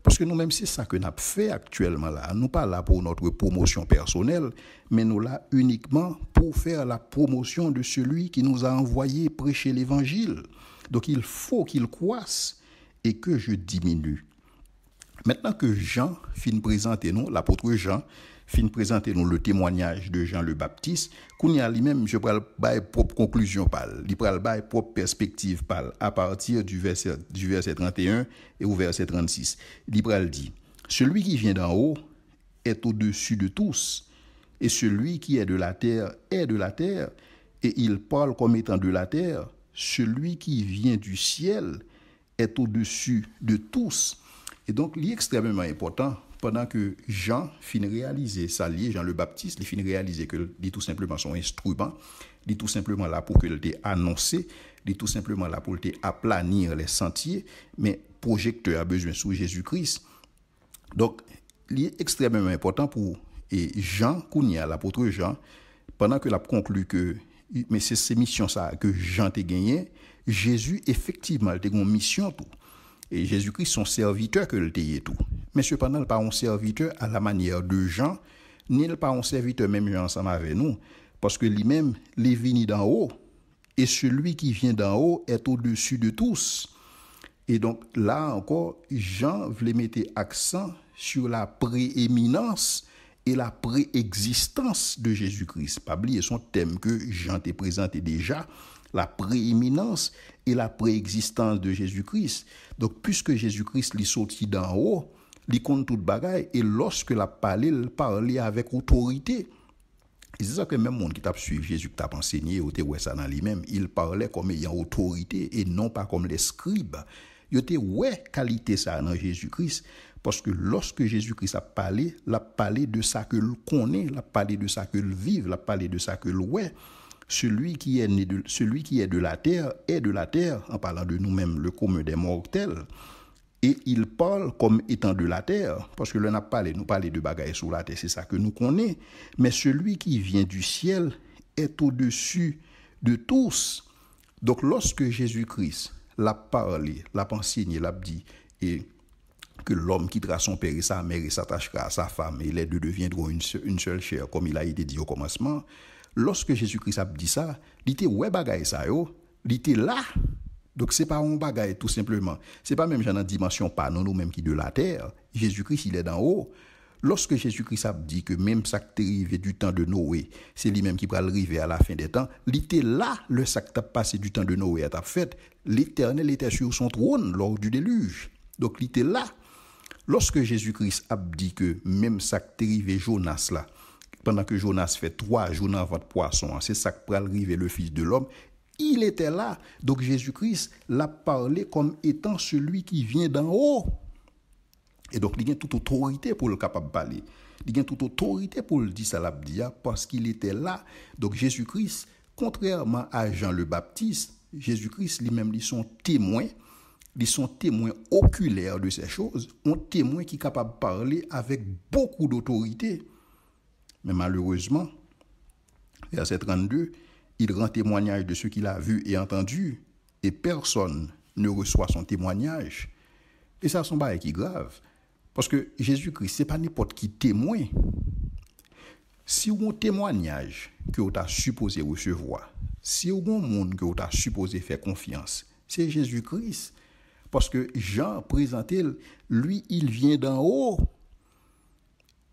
Speaker 1: Parce que nous-mêmes, c'est ça que nous avons fait actuellement là. Nous pas là pour notre promotion personnelle, mais nous là uniquement pour faire la promotion de celui qui nous a envoyé prêcher l'évangile. Donc il faut qu'il croisse et que je diminue. Maintenant que Jean fin présenter nous, l'apôtre Jean fin présenter nous le témoignage de Jean le Baptiste, qu'on y a lui-même, je prends bail propre conclusion parle, il prend bail propre perspective parle à partir du verset 31 et au verset 36. Il dit celui qui vient d'en haut est au-dessus de tous et celui qui est de la terre est de la terre et il parle comme étant de la terre, celui qui vient du ciel est au-dessus de tous. Et donc, il est extrêmement important, pendant que Jean finit réaliser ça, Jean le Baptiste, il finit réaliser que il est tout simplement son instrument, il est tout simplement là pour que le t'ait annoncé, il est tout simplement là pour le t'ait aplanir les sentiers, mais projecteur a besoin sous Jésus-Christ. Donc, il est extrêmement important pour Jean, Kounia, l'apôtre Jean, pendant que l'a conclu que, mais c'est ces missions ça que Jean t'a gagné, Jésus, effectivement, il a une mission tout. Et Jésus-Christ, son serviteur que le t'a tout. Mais cependant, il n'est pas un serviteur à la manière de Jean, ni pas un serviteur même Jean ensemble avec nous. Parce que lui-même, il est venu d'en haut. Et celui qui vient d'en haut est au-dessus de tous. Et donc, là encore, Jean voulait mettre accent sur la prééminence et la préexistence de Jésus-Christ. Pas oublier son thème que Jean t'a présenté déjà, la prééminence et la préexistence de Jésus-Christ. Donc, puisque Jésus-Christ lui sorti d'en haut, il compte toute bagaille, et lorsque la parlé, il parlait avec autorité. Et c'est ça que même monde qui t'a suivi Jésus, qui t'a enseigné, ou ouais ça dans lui-même, il parlait comme ayant autorité et non pas comme les scribes. Il était ouais qualité ça dans Jésus-Christ, parce que lorsque Jésus-Christ a parlé de ça que le connaît, il a parlé de ça que le vive, il a parlé de ça que le ouais. Celui qui est de la terre est de la terre, en parlant de nous-mêmes, le commun des mortels. Et il parle comme étant de la terre, parce que l'on a parlé, nous parlons de bagailles sur la terre, c'est ça que nous connaissons. Mais celui qui vient du ciel est au-dessus de tous. Donc lorsque Jésus-Christ l'a parlé, l'a enseigné, l'a dit, et que l'homme quittera son père et sa mère et s'attachera à sa femme et les deux deviendront une seule chair, comme il a été dit au commencement. Lorsque Jésus-Christ a dit ça, il était ouais bagaille ça yo, il était là. Donc c'est pas un bagaille tout simplement. C'est pas même dans dimension pas non nous-mêmes qui de la terre. Jésus-Christ il est d'en haut. Lorsque Jésus-Christ a dit que même ça qui est arrivé du temps de Noé, c'est lui-même qui va arriver à la fin des temps, il était là, le sac qui a passé du temps de Noé à ta fait, l'Éternel était sur son trône lors du déluge. Donc il était là. Lorsque Jésus-Christ a dit que même ça qui est arrivé Jonas là, pendant que Jonas fait 3 jours dans votre poisson, c'est ça qui va arriver le Fils de l'homme, il était là. Donc Jésus-Christ l'a parlé comme étant celui qui vient d'en haut. Et donc, il y a toute autorité pour le capable de parler. Il y a toute autorité pour le dire ça parce qu'il était là. Donc, Jésus-Christ, contrairement à Jean le Baptiste, Jésus-Christ lui-même, ils sont témoins oculaires de ces choses, un témoin qui est capable de parler avec beaucoup d'autorité. Mais malheureusement, verset 32, il rend témoignage de ce qu'il a vu et entendu, et personne ne reçoit son témoignage. Et ça, c'est un bail qui est grave. Parce que Jésus-Christ, ce n'est pas n'importe qui témoin. Si vous avez un témoignage que vous avez supposé recevoir, si vous avez un monde que vous avez supposé faire confiance, c'est Jésus-Christ. Parce que Jean présentait, lui, il vient d'en haut.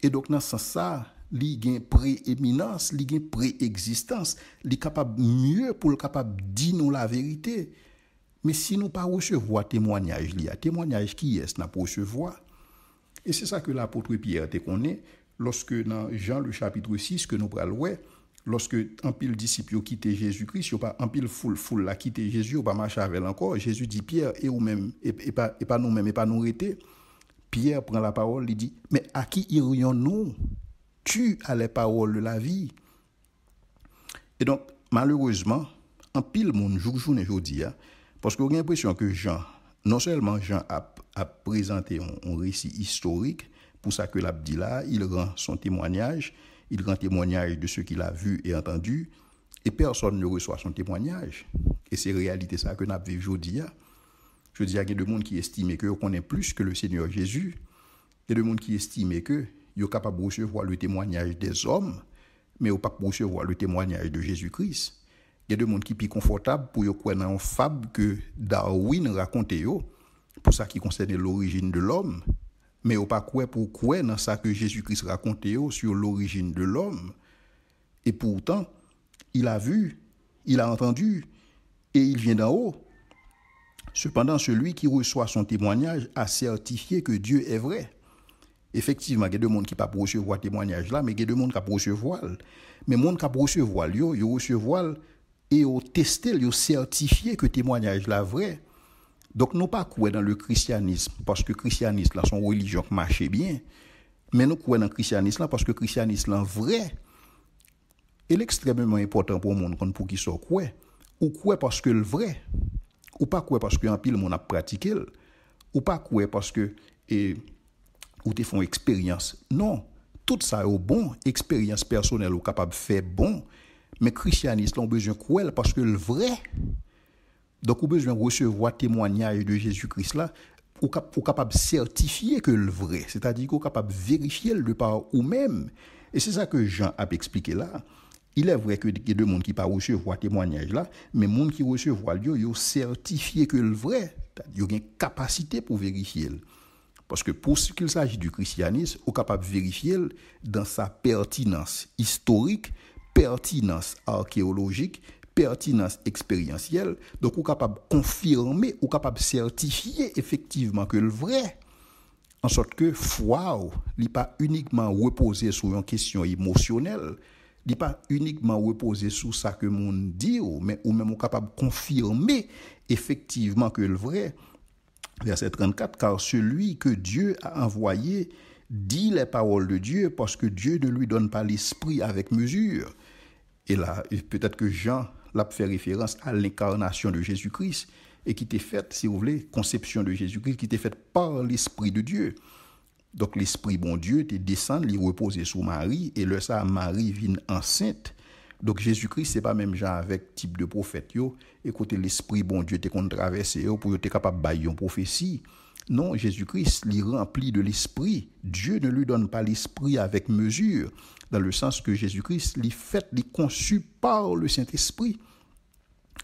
Speaker 1: Et donc, dans ce sens-là, il y a une prééminence, il y a une préexistence, il est capable mieux pour le capable de dire nous la vérité. Mais si nous ne pas recevoir témoignage, il y a témoignage qui est n'a pas recevoir. Et c'est ça que l'apôtre Pierre te connaît lorsque dans Jean le chapitre 6 que nous parlons, lorsque un pile disciples quitté Jésus-Christ, un pile foule la quitté Jésus, ou pas marcher avec encore, Jésus dit Pierre et ou même et pas nous-mêmes et pas nous arrêter. Pierre prend la parole, il dit mais à qui irions-nous? Tu as les paroles de la vie. Et donc malheureusement, un pile monde journée aujourd'hui, parce qu'on a l'impression que Jean, non seulement Jean a présenté un récit historique, pour ça que l'abdi là, il rend son témoignage, il rend témoignage de ce qu'il a vu et entendu, et personne ne reçoit son témoignage. Et c'est réalité ça que nous vivons aujourd'hui. Je dis qu'il y a des gens qui estiment que connaît plus que le Seigneur Jésus, il y a des gens qui estiment que ils sont capables de recevoir le témoignage des hommes, mais ils ne sont pas capables de recevoir le témoignage de Jésus-Christ. Il y a des gens qui sont plus confortables pour croire dans une fable que Darwin racontait pour ça qui concerne l'origine de l'homme, mais au pas quoi pour quoi dans ça que Jésus-Christ racontait sur l'origine de l'homme. Et pourtant, il a vu, il a entendu, et il vient d'en haut. Cependant, celui qui reçoit son témoignage a certifié que Dieu est vrai. Effectivement, il y a des gens qui ne peuvent pas recevoir le témoignage là, mais il y a des gens qui peuvent recevoir. Mais les gens qui peuvent recevoir, ils recevoir et ils testent, ils certifié que le témoignage là vrai. Donc, nous pas croire dans le christianisme, parce que le christianisme, là, son religion qui marche bien. Mais nous croyons dans le christianisme, là, parce que le christianisme, là, vrai. Et l'extrêmement important pour le monde, pour qui soit quoi. Ou quoi parce que le vrai. Ou pas quoi parce qu'un pile, monde a pratiqué. Ou pas quoi parce que, ou te font expérience. Non. Tout ça est bon, expérience personnelle ou capable de faire bon. Mais le christianisme, là, on a besoin de croire parce que le vrai. Donc, vous avez besoin de recevoir témoignage de Jésus-Christ là, pour capable de certifier que le vrai, c'est-à-dire qu'on est capable de vérifier le par vous-même. Et c'est ça que Jean a expliqué là. Il est vrai que il y a des gens qui ne peuvent pas recevoir témoignage là, mais les gens qui reçoivent, ils ont certifié que le vrai, ils ont une capacité pour vérifier. Parce que pour ce qu'il s'agit du christianisme, on est capable de vérifier dans sa pertinence historique, pertinence archéologique, pertinence expérientielle, donc on est capable de confirmer, on est capable de certifier effectivement que le vrai, en sorte que foi n'est pas uniquement reposé sur une question émotionnelle, n'est pas uniquement reposé sur ça que mon dit, mais ou même on est capable de confirmer effectivement que le vrai. Verset 34, car celui que Dieu a envoyé dit les paroles de Dieu parce que Dieu ne lui donne pas l'esprit avec mesure. Et là, peut-être que Jean l'a fait référence à l'incarnation de Jésus-Christ et qui était faite, si vous voulez, conception de Jésus-Christ qui était faite par l'Esprit de Dieu. Donc l'Esprit bon Dieu était descendu, il reposait sur Marie et le ça Marie vient enceinte. Donc Jésus-Christ c'est pas même genre avec type de prophète yo, écoutez l'Esprit bon Dieu était qu'on traversé pour être capable de bailler une prophétie. Non, Jésus-Christ l'y remplit de l'esprit. Dieu ne lui donne pas l'esprit avec mesure, dans le sens que Jésus-Christ l'y fait, l'y conçu par le Saint-Esprit.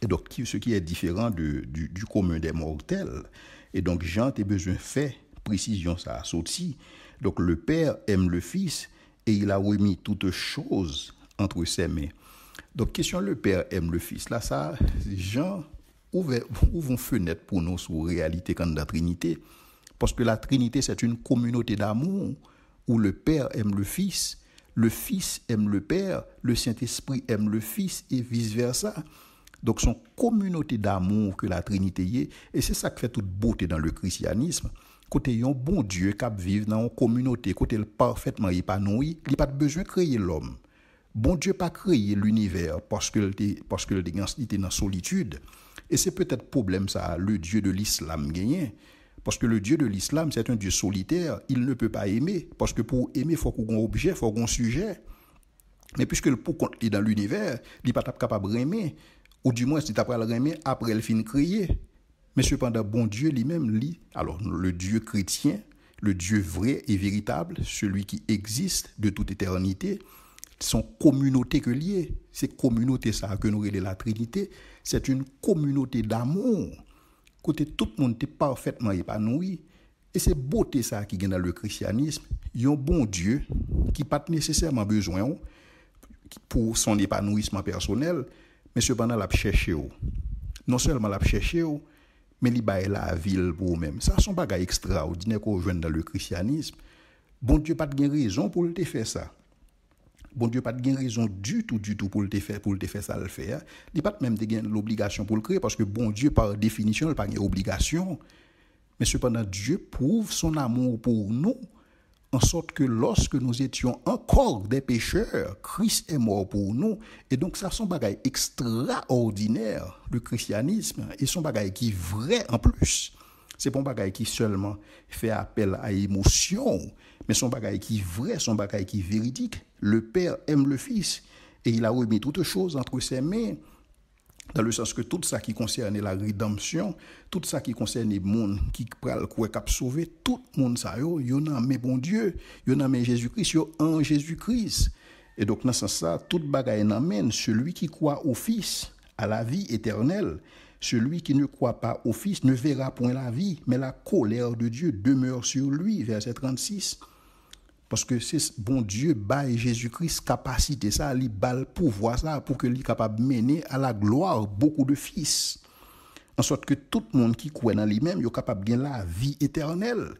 Speaker 1: Et donc, ce qui est différent du commun des mortels. Et donc, Jean a besoin de faire précision, ça a sauté. Donc, le Père aime le Fils et il a remis toutes choses entre ses mains. Donc, question le Père aime le Fils. Là, ça, Jean ouvre une fenêtre pour nous sur la réalité quand de la Trinité. Parce que la Trinité, c'est une communauté d'amour où le Père aime le Fils aime le Père, le Saint-Esprit aime le Fils et vice-versa. Donc, son communauté d'amour que la Trinité y est, et c'est ça qui fait toute beauté dans le christianisme. Côté un bon Dieu qui vit dans une communauté, côté le parfaitement épanoui, il n'a pas besoin de créer l'homme. Bon Dieu pas créé l'univers parce que il était dans solitude. Et c'est peut-être problème ça, le Dieu de l'islam gagné. Parce que le Dieu de l'islam, c'est un Dieu solitaire, il ne peut pas aimer. Parce que pour aimer, il faut qu'on ait un objet, il faut qu'on ait un sujet. Mais puisque le pour qu'on est dans l'univers, il n'est pas capable d'aimer. Ou du moins, si tu as le aimer, après il finit de créer. Mais cependant, bon Dieu lui-même lit. Alors, le Dieu chrétien, le Dieu vrai et véritable, celui qui existe de toute éternité, sont communauté que lié. C'est communauté ça que nous relève la Trinité. C'est une communauté d'amour. Côté tout le monde est parfaitement épanoui. Et c'est beauté ça qui est dans le christianisme. Il y a un bon Dieu qui n'a pas nécessairement besoin pour son épanouissement personnel, mais cependant l'a cherché. Non seulement l'a cherché, mais il a la ville pour eux-mêmes. Ça, c'est un bagage extraordinaire qu'on voit dans le christianisme. Bon Dieu n'a pas de raison pour le faire ça. Bon Dieu n'a pas de raison du tout pour le faire ça le faire. Il n'a pas même l'obligation pour le créer, parce que bon Dieu, par définition, il n'a pas d'obligation. Mais cependant, Dieu prouve son amour pour nous, en sorte que lorsque nous étions encore des pécheurs, Christ est mort pour nous. Et donc ça, c'est un bagage extraordinaire, le christianisme, et son bagage qui est vrai en plus. C'est pas un bagage qui seulement fait appel à émotion, mais son bagage qui est vrai, son bagage qui est véridique. Le Père aime le Fils et il a remis toutes choses entre ses mains, dans le sens que tout ça qui concerne la rédemption, tout ça qui concerne les monde qui pral quoi cap sauver, tout le monde ça yo n'a mais bon Dieu, yo n'a mais Jésus-Christ, yo en Jésus-Christ. Et donc dans ce sens ça, toute bagaille n'amène celui qui croit au Fils à la vie éternelle. Celui qui ne croit pas au Fils ne verra point la vie, mais la colère de Dieu demeure sur lui, verset 36. Parce que c'est bon Dieu baille Jésus-Christ capacité ça, il balle pouvoir ça pour que lui capable de mener à la gloire beaucoup de fils. En sorte que tout le monde qui croit dans lui-même, il est capable de gagner la vie éternelle.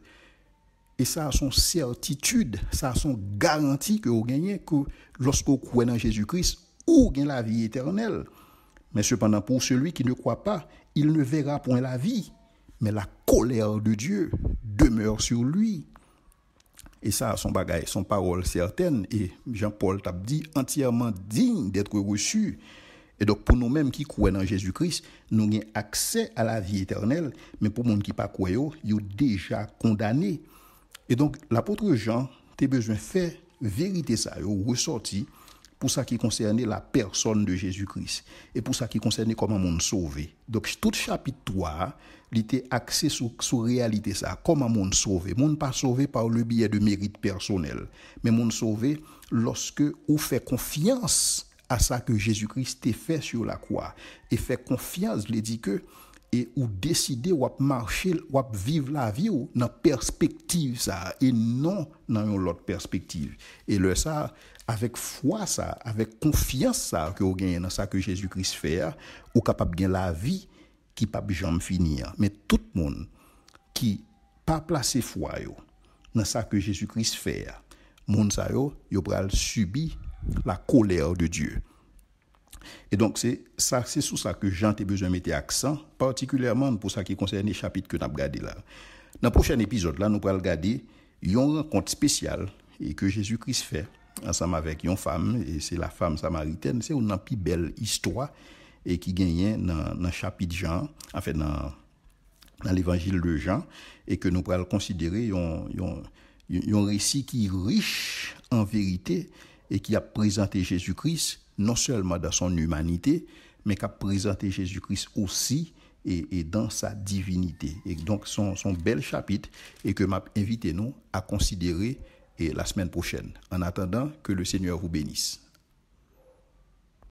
Speaker 1: Et ça a son certitude, ça a son garantie que vous gagnez que lorsque vous croyez dans Jésus-Christ, vous gagnez la vie éternelle. Mais cependant, pour celui qui ne croit pas, il ne verra point la vie, mais la colère de Dieu demeure sur lui. Et ça, son bagage, son parole certaine, et Jean-Paul t'a dit entièrement digne d'être reçu. Et donc, pour nous-mêmes qui croyons dans Jésus-Christ, nous avons accès à la vie éternelle, mais pour les gens qui ne croient pas, ils sont déjà condamnés. Et donc, l'apôtre Jean a besoin de faire vérité ça, ressorti pour ça qui concernait la personne de Jésus-Christ et pour ça qui concernait comment monde sauvé. Donc tout chapitre 3, il était axé sur réalité ça, comment monde sauvé. Monde pas sauvé par le biais de mérite personnel, mais monde sauvé lorsque on fait confiance à ça que Jésus-Christ a fait sur la croix et fait confiance, il dit que et ou décider ou marcher ou vivre la vie ou dans perspective ça et non dans une autre perspective. Et le ça avec foi ça, avec confiance ça que vous gagnez dans ça que Jésus-Christ fait, ou capable de gagner la vie qui pas jamais finir. Mais tout le monde qui pas placer foi dans ça que Jésus-Christ fait, monde ça yo pral subir la colère de Dieu. Et donc, c'est sur ça que Jean a besoin de mettre accent, particulièrement pour ça qui concerne les chapitres que nous avons regardés là. Dans le prochain épisode, là, nous allons regarder une rencontre spéciale et que Jésus-Christ fait ensemble avec une femme, et c'est la femme samaritaine. C'est une plus belle histoire et qui gagne dans le chapitre Jean, en fait, dans l'évangile de Jean, et que nous allons considérer un récit qui est riche en vérité et qui a présenté Jésus-Christ non seulement dans son humanité, mais qui a présenté Jésus-Christ aussi et dans sa divinité. Et donc, son bel chapitre et que m'a invité nous à considérer la semaine prochaine. En attendant, que le Seigneur vous bénisse.